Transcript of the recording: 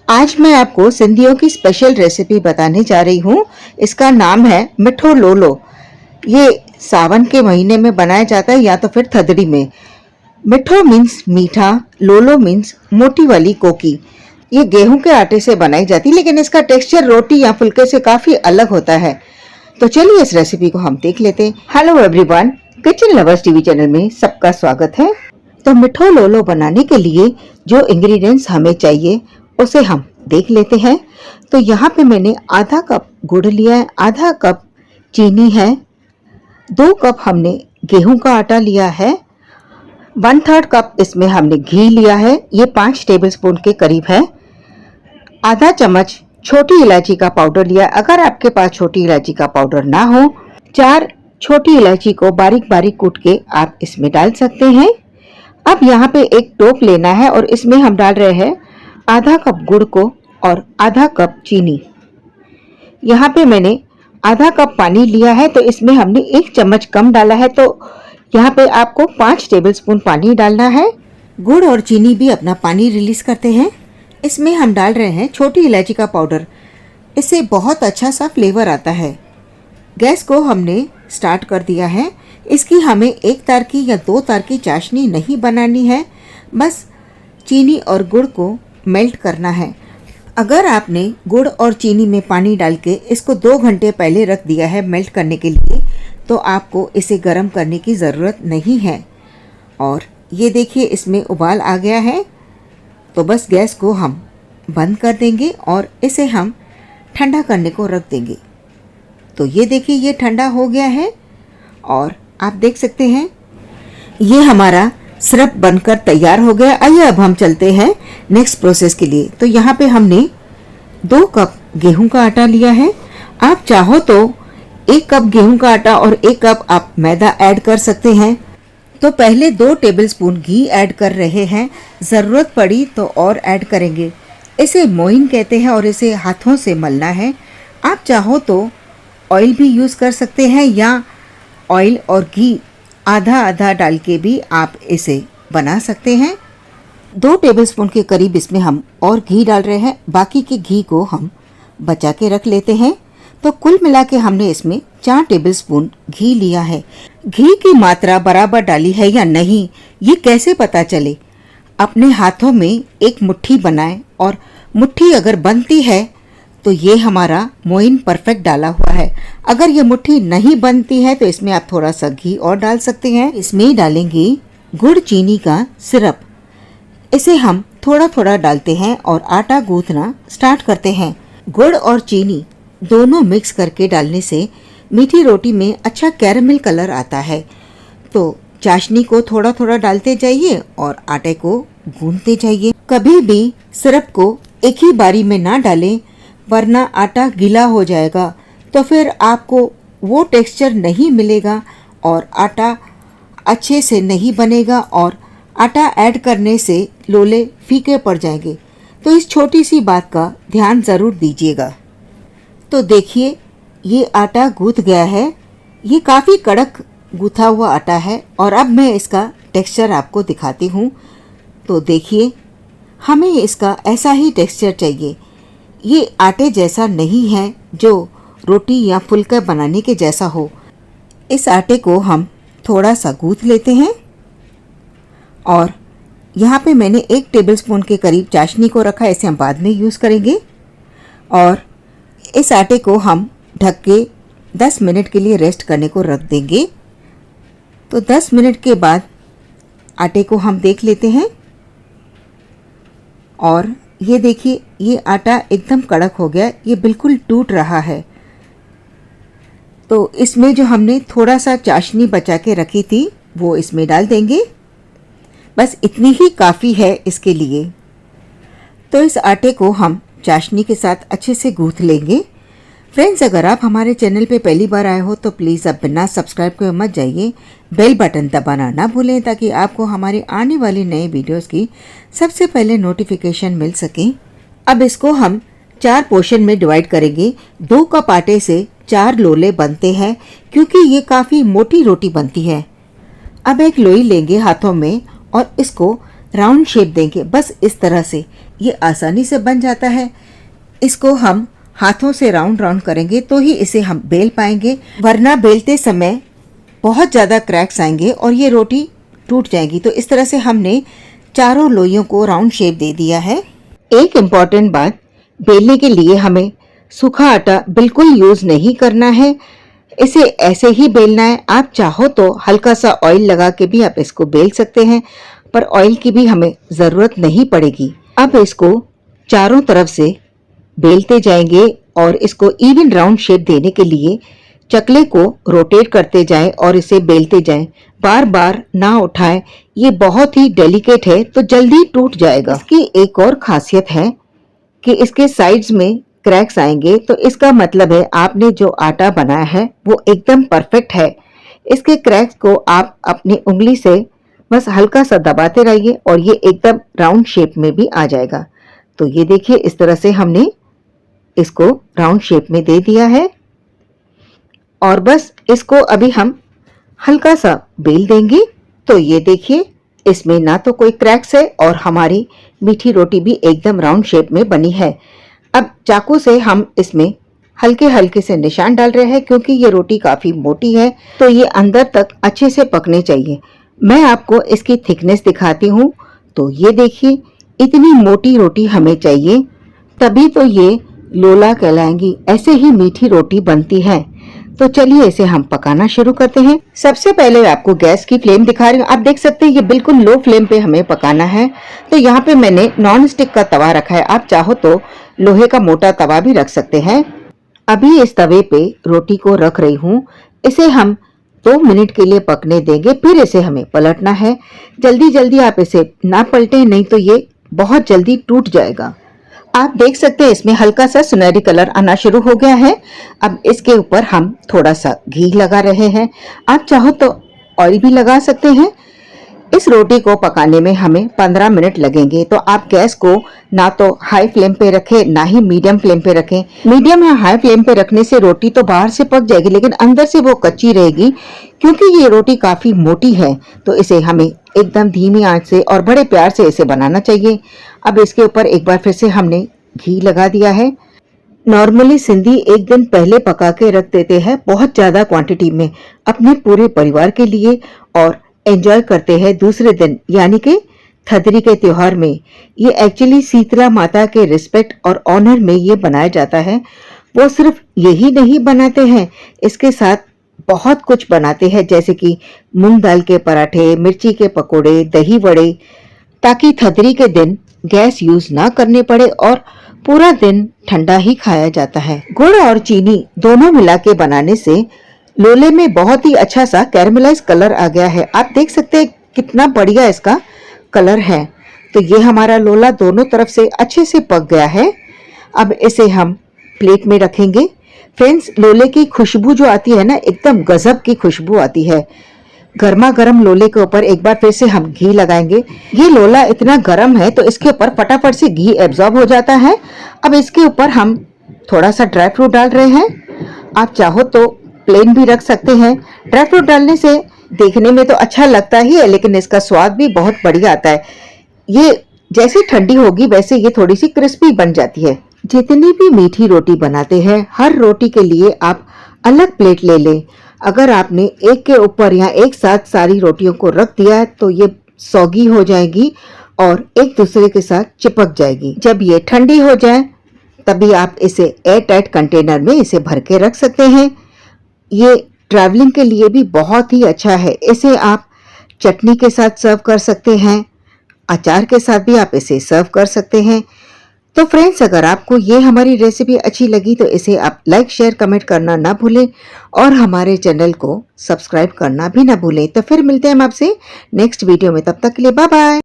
आज मैं आपको सिंधियों की स्पेशल रेसिपी बताने जा रही हूँ। इसका नाम है मिठो लोलो। ये सावन के महीने में बनाया जाता है या तो फिर थदड़ी में। मिठो मीन्स मीठा, लोलो मीन्स मोटी वाली कोकी। ये गेहूं के आटे से बनाई जाती है, लेकिन इसका टेक्सचर रोटी या फुल्के से काफी अलग होता है। तो चलिए इस रेसिपी को हम देख लेते हैं। Hello everyone, kitchen lovers TV channel में सबका स्वागत है। तो मिठो लोलो बनाने के लिए जो इंग्रेडिएंट्स हमें चाहिए उसे हम देख लेते हैं। तो यहाँ पे मैंने आधा कप गुड़ लिया है, आधा कप चीनी है, 2 कप हमने गेहूं का आटा लिया है, 1/3 कप इसमें हमने घी लिया है, ये 5 टेबलस्पून के करीब है, आधा चम्मच छोटी इलायची का पाउडर लिया। अगर आपके पास छोटी इलायची का पाउडर ना हो, 4 छोटी इलायची को बारीक बारीक कूट के आप इसमें डाल सकते हैं। अब यहाँ पे एक टोप लेना है और इसमें हम डाल रहे हैं आधा कप गुड़ को और आधा कप चीनी। यहाँ पे मैंने आधा कप पानी लिया है, तो इसमें हमने 1 चम्मच कम डाला है, तो यहाँ पे आपको 5 टेबलस्पून पानी डालना है। गुड़ और चीनी भी अपना पानी रिलीज करते हैं। इसमें हम डाल रहे हैं छोटी इलायची का पाउडर, इससे बहुत अच्छा सा फ्लेवर आता है। गैस को हमने स्टार्ट कर दिया है। इसकी हमें 1 तार की या 2 तार की चाशनी नहीं बनानी है, बस चीनी और गुड़ को मेल्ट करना है। अगर आपने गुड़ और चीनी में पानी डाल के इसको 2 घंटे पहले रख दिया है मेल्ट करने के लिए, तो आपको इसे गर्म करने की ज़रूरत नहीं है। और ये देखिए इसमें उबाल आ गया है, तो बस गैस को हम बंद कर देंगे और इसे हम ठंडा करने को रख देंगे। तो ये देखिए ये ठंडा हो गया है और आप देख सकते हैं ये हमारा सिरप बनकर तैयार हो गया। आइए अब हम चलते हैं नेक्स्ट प्रोसेस के लिए। तो यहाँ पे हमने 2 कप गेहूं का आटा लिया है। आप चाहो तो 1 कप गेहूं का आटा और 1 कप आप मैदा ऐड कर सकते हैं। तो पहले 2 टेबलस्पून घी ऐड कर रहे हैं, ज़रूरत पड़ी तो और ऐड करेंगे। इसे मोइन कहते हैं और इसे हाथों से मलना है। आप चाहो तो ऑयल भी यूज़ कर सकते हैं या ऑयल और घी आधा आधा डाल के भी आप इसे बना सकते हैं। 2 टेबलस्पून के करीब इसमें हम और घी डाल रहे हैं, बाकी के घी को हम बचा के रख लेते हैं। तो कुल मिला के हमने इसमें 4 टेबलस्पून घी लिया है। घी की मात्रा बराबर डाली है या नहीं ये कैसे पता चले? अपने हाथों में एक मुट्ठी बनाएं और मुट्ठी अगर बनती है तो ये हमारा मोइन परफेक्ट डाला हुआ है। अगर ये मुट्ठी नहीं बनती है तो इसमें आप थोड़ा सा घी और डाल सकते हैं। इसमें डालेंगे गुड़ चीनी का सिरप। इसे हम थोड़ा थोड़ा डालते हैं और आटा गूंथना स्टार्ट करते हैं। गुड़ और चीनी दोनों मिक्स करके डालने से मीठी रोटी में अच्छा कैरेमल कलर आता है। तो चाशनी को थोड़ा थोड़ा डालते जाइए और आटे को गूंथते जाइए। कभी भी सिरप को एक ही बारी में ना डालें, वरना आटा गीला हो जाएगा, तो फिर आपको वो टेक्सचर नहीं मिलेगा और आटा अच्छे से नहीं बनेगा और आटा ऐड करने से लोले फीके पड़ जाएंगे। तो इस छोटी सी बात का ध्यान ज़रूर दीजिएगा। तो देखिए ये आटा गूंथ गया है। ये काफ़ी कड़क गूंथा हुआ आटा है और अब मैं इसका टेक्सचर आपको दिखाती हूँ। तो देखिए हमें इसका ऐसा ही टेक्सचर चाहिए। ये आटे जैसा नहीं है जो रोटी या फुल्का बनाने के जैसा हो। इस आटे को हम थोड़ा सा गूंथ लेते हैं और यहाँ पे मैंने 1 टेबलस्पून के करीब चाशनी को रखा है, इसे हम बाद में यूज़ करेंगे। और इस आटे को हम ढक के 10 मिनट के लिए रेस्ट करने को रख देंगे। तो 10 मिनट के बाद आटे को हम देख लेते हैं और ये देखिए ये आटा एकदम कड़क हो गया, ये बिल्कुल टूट रहा है। तो इसमें जो हमने थोड़ा सा चाशनी बचा के रखी थी वो इसमें डाल देंगे। बस इतनी ही काफ़ी है इसके लिए। तो इस आटे को हम चाशनी के साथ अच्छे से गूंथ लेंगे। फ्रेंड्स, अगर आप हमारे चैनल पे पहली बार आए हो तो प्लीज़ अब बिना सब्सक्राइब किए मत जाइए, बेल बटन दबाना ना भूलें ताकि आपको हमारी आने वाली नई वीडियोस की सबसे पहले नोटिफिकेशन मिल सके। अब इसको हम 4 पोर्शन में डिवाइड करेंगे। 2 कप आटे से 4 लोले बनते हैं क्योंकि ये काफ़ी मोटी रोटी बनती है। अब एक लोई लेंगे हाथों में और इसको राउंड शेप देंगे, बस इस तरह से। ये आसानी से बन जाता है। इसको हम हाथों से राउंड राउंड करेंगे तो ही इसे हम बेल पाएंगे, वरना बेलते समय बहुत ज़्यादा क्रैक्स आएंगे और ये रोटी टूट जाएगी। तो इस तरह से हमने चारों लोइयों को राउंड शेप दे दिया है। एक इम्पॉर्टेंट बात, बेलने के लिए हमें सूखा आटा बिल्कुल यूज़ नहीं करना है, इसे ऐसे ही बेलना है। आप चाहो तो हल्का सा ऑयल लगा के भी आप इसको बेल सकते हैं, पर ऑयल की भी हमें ज़रूरत नहीं पड़ेगी। अब इसको चारों तरफ से बेलते जाएंगे और इसको इवन राउंड शेप देने के लिए चकले को रोटेट करते जाएं और इसे बेलते जाएं। बार बार ना उठाएं, ये बहुत ही डेलिकेट है तो जल्दी टूट जाएगा। इसकी एक और खासियत है कि इसके साइड्स में क्रैक्स आएंगे, तो इसका मतलब है आपने जो आटा बनाया है वो एकदम परफेक्ट है। इसके क्रैक्स को आप अपनी उंगली से बस हल्का सा दबाते रहिए और ये एकदम राउंड शेप में भी आ जाएगा। तो ये देखिए, इस तरह से हमने इसको राउंड शेप में दे दिया है और बस इसको अभी हम हल्का सा बेल देंगे। तो ये देखिए, इसमें ना तो कोई क्रैक्स है और हमारी मीठी रोटी भी एकदम राउंड शेप में बनी है। अब चाकू से हम इसमें हल्के हल्के से निशान डाल रहे हैं, क्योंकि ये रोटी काफ़ी मोटी है तो ये अंदर तक अच्छे से पकने चाहिए। मैं आपको इसकी थिकनेस दिखाती हूँ। तो ये देखिए, इतनी मोटी रोटी हमें चाहिए, तभी तो ये लोला कहलाएंगी। ऐसे ही मीठी रोटी बनती है। तो चलिए इसे हम पकाना शुरू करते हैं। सबसे पहले आपको गैस की फ्लेम दिखा रही हूँ। आप देख सकते हैं ये बिल्कुल लो फ्लेम पे हमें पकाना है। तो यहाँ पे मैंने नॉन स्टिक का तवा रखा है, आप चाहो तो लोहे का मोटा तवा भी रख सकते हैं। अभी इस तवे पे रोटी को रख रही हूँ। इसे हम 2 मिनट के लिए पकने देंगे, फिर इसे हमें पलटना है। जल्दी जल्दी आप इसे ना पलटें, नहीं तो ये बहुत जल्दी टूट जाएगा। आप देख सकते हैं इसमें हल्का सा सुनहरी कलर आना शुरू हो गया है। अब इसके ऊपर हम थोड़ा सा घी लगा रहे हैं, आप चाहो तो ऑयल भी लगा सकते हैं। इस रोटी को पकाने में हमें 15 मिनट लगेंगे। तो आप गैस को ना तो हाई फ्लेम पे रखें, ना ही मीडियम फ्लेम पे रखें। मीडियम या हाई फ्लेम पे रखने से रोटी तो बाहर से पक जाएगी, लेकिन अंदर से वो कच्ची रहेगी, क्योंकि ये रोटी काफी मोटी है। तो इसे हमें एकदम धीमी आंच से और बड़े प्यार से इसे बनाना चाहिए। अब इसके ऊपर एक बार फिर से हमने घी लगा दिया है। नॉर्मली सिंधी एक दिन पहले पका के रख देते हैं बहुत ज्यादा क्वांटिटी में अपने पूरे परिवार के लिए, और एंजॉय करते हैं दूसरे दिन, यानी कि थदरी के त्योहार में। ये एक्चुअली शीतला माता के रिस्पेक्ट और ऑनर में ये बनाया जाता है। वो सिर्फ यही नहीं बनाते हैं, इसके साथ बहुत कुछ बनाते हैं, जैसे कि मूंग दाल के पराठे, मिर्ची के पकोड़े, दही वड़े, ताकि थदरी के दिन गैस यूज ना करने पड़े और पूरा दिन ठंडा ही खाया जाता है। गुड़ और चीनी दोनों मिला के बनाने से लोले में बहुत ही अच्छा सा कैरमलाइज कलर आ गया है। आप देख सकते हैं कितना बढ़िया इसका कलर है। तो ये हमारा लोला दोनों तरफ से अच्छे से पक गया है। अब इसे हम प्लेट में रखेंगे। फ्रेंड्स, लोले की खुशबू जो आती है ना, एकदम गजब की खुशबू आती है। गर्मा गर्म लोले के ऊपर एक बार फिर से हम घी लगाएंगे। ये लोला इतना गर्म है तो इसके ऊपर फटाफट से घी एब्जॉर्ब हो जाता है। अब इसके ऊपर हम थोड़ा सा ड्राई फ्रूट डाल रहे हैं। आप चाहो तो प्लेन भी रख सकते हैं। ड्राई फ्रूट डालने से देखने में तो अच्छा लगता ही है, लेकिन इसका स्वाद भी बहुत बढ़िया आता है। ये जैसे ठंडी होगी वैसे ये थोड़ी सी क्रिस्पी बन जाती है। जितनी भी मीठी रोटी बनाते हैं, हर रोटी के लिए आप अलग प्लेट ले लें। अगर आपने एक के ऊपर या एक साथ सारी रोटियों को रख दिया तो ये सौगी हो जाएगी और एक दूसरे के साथ चिपक जाएगी। जब ये ठंडी हो जाए तभी आप इसे एयर टाइट कंटेनर में इसे भर के रख सकते हैं। ये ट्रैवलिंग के लिए भी बहुत ही अच्छा है। इसे आप चटनी के साथ सर्व कर सकते हैं, अचार के साथ भी आप इसे सर्व कर सकते हैं। तो फ्रेंड्स, अगर आपको ये हमारी रेसिपी अच्छी लगी तो इसे आप लाइक, शेयर, कमेंट करना ना भूलें और हमारे चैनल को सब्सक्राइब करना भी ना भूलें। तो फिर मिलते हैं हम आपसे नेक्स्ट वीडियो में, तब तक के लिए बाय बाय।